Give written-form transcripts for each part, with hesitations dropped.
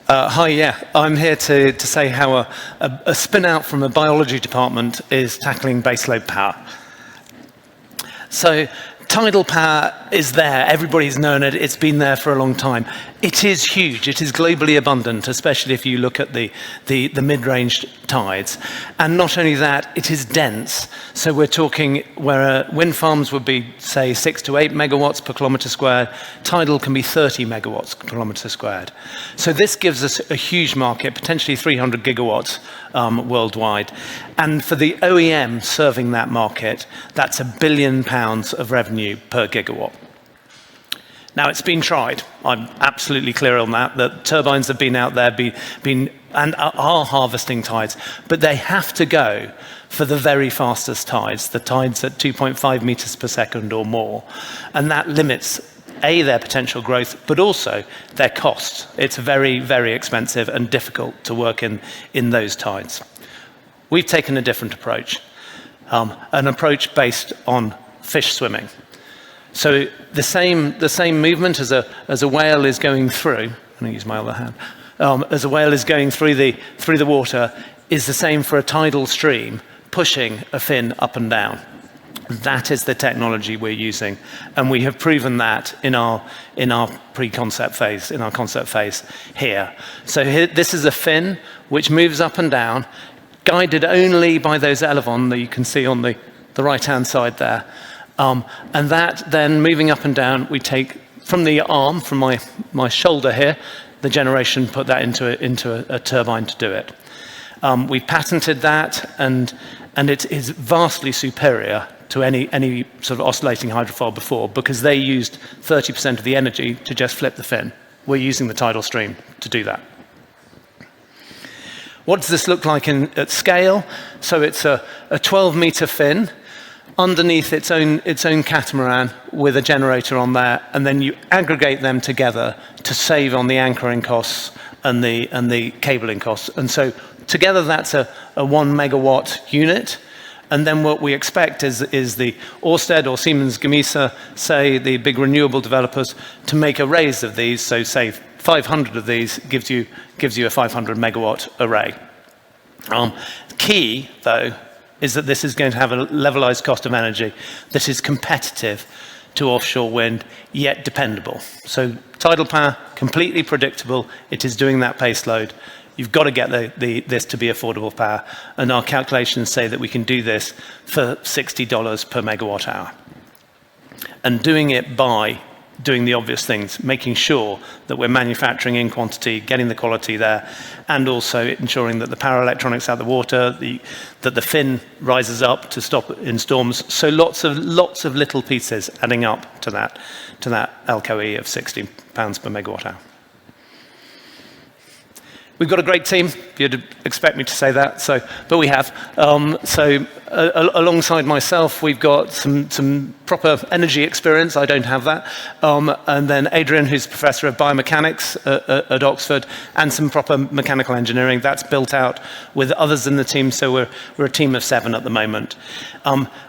Hi, yeah. I'm here to say how a spin-out from a biology department is tackling baseload power. So tidal power is there. Everybody's known it. It's been there for a long time. It is huge. It is globally abundant, especially if you look at the mid-range tides. And not only that, it is dense. So we're talking where wind farms would be, say, 6 to 8 megawatts per kilometre squared. Tidal can be 30 megawatts per kilometre squared. So this gives us a huge market, potentially 300 gigawatts worldwide. And for the OEM serving that market, that's £1 billion of revenue per gigawatt. Now, it's been tried. I'm absolutely clear on that, that turbines have been out there and are harvesting tides, but they have to go for the very fastest tides, the tides at 2.5 meters per second or more. And that limits, A, their potential growth, but also their cost. It's very, very expensive and difficult to work in those tides. We've taken a different approach, an approach based on fish swimming. So the same movement as a whale is going through. I'm going to use my other hand. As a whale is going through the water, is the same for a tidal stream pushing a fin up and down. That is the technology we're using, and we have proven that in our pre-concept phase, in our concept phase here. So here, this is a fin which moves up and down, guided only by those elevon that you can see on the right-hand side there. And that then moving up and down, we take from the arm, from my shoulder here, the generation, put that into a turbine to do it. We've patented that, and it is vastly superior to any sort of oscillating hydrofoil before, because they used 30% of the energy to just flip the fin. We're using the tidal stream to do that. What does this look like at scale? So it's a 12-meter fin, underneath its own catamaran with a generator on there, and then you aggregate them together to save on the anchoring costs and the cabling costs. And so together that's a 1 megawatt unit. And then what we expect is the Ørsted or Siemens Gamesa, say the big renewable developers, to make arrays of these. So say 500 of these gives you a 500 megawatt array. Key though is that this is going to have a levelized cost of energy that is competitive to offshore wind, yet dependable. So tidal power, completely predictable. It is doing that base load. You've got to get this to be affordable power. And our calculations say that we can do this for $60 per megawatt hour. And doing it by doing the obvious things, making sure that we're manufacturing in quantity, getting the quality there, and also ensuring that the power electronics out of the water, that the fin rises up to stop in storms. So lots of little pieces adding up to that LCOE of £60 per megawatt hour. We've got a great team. You'd expect me to say that, but we have. Alongside myself, we've got some proper energy experience. I don't have that. And then Adrian, who's professor of biomechanics at Oxford, and some proper mechanical engineering. That's built out with others in the team. So we're a team of 7 at the moment.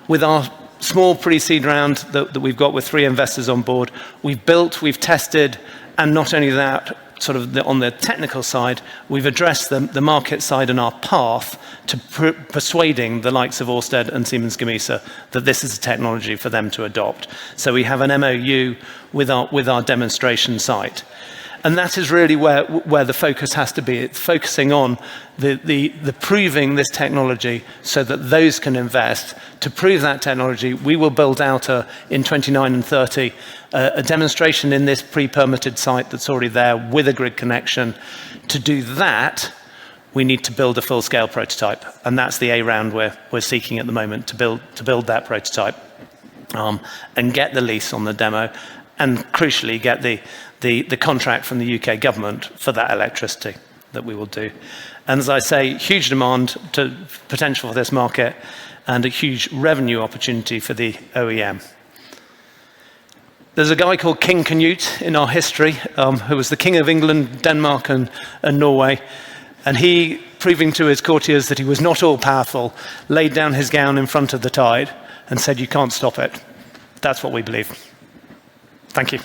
With our small pre-seed round that we've got with 3 investors on board, we've built, we've tested, and not only that, sort of on the technical side, we've addressed the market side and our path to persuading the likes of Ørsted and Siemens Gamesa that this is a technology for them to adopt. So we have an MOU with our demonstration site. And that is really where the focus has to be. It's focusing on the proving this technology so that those can invest. To prove that technology, we will build out in 29 and 30 a demonstration in this pre-permitted site that's already there with a grid connection. To do that, we need to build a full-scale prototype, and that's the A round we're seeking at the moment to build that prototype and get the lease on the demo, and crucially get the contract from the UK government for that electricity that we will do. And as I say, huge demand potential for this market and a huge revenue opportunity for the OEM. There's a guy called King Canute in our history who was the King of England, Denmark and Norway. And he, proving to his courtiers that he was not all powerful, laid down his gown in front of the tide and said, "You can't stop it." That's what we believe. Thank you.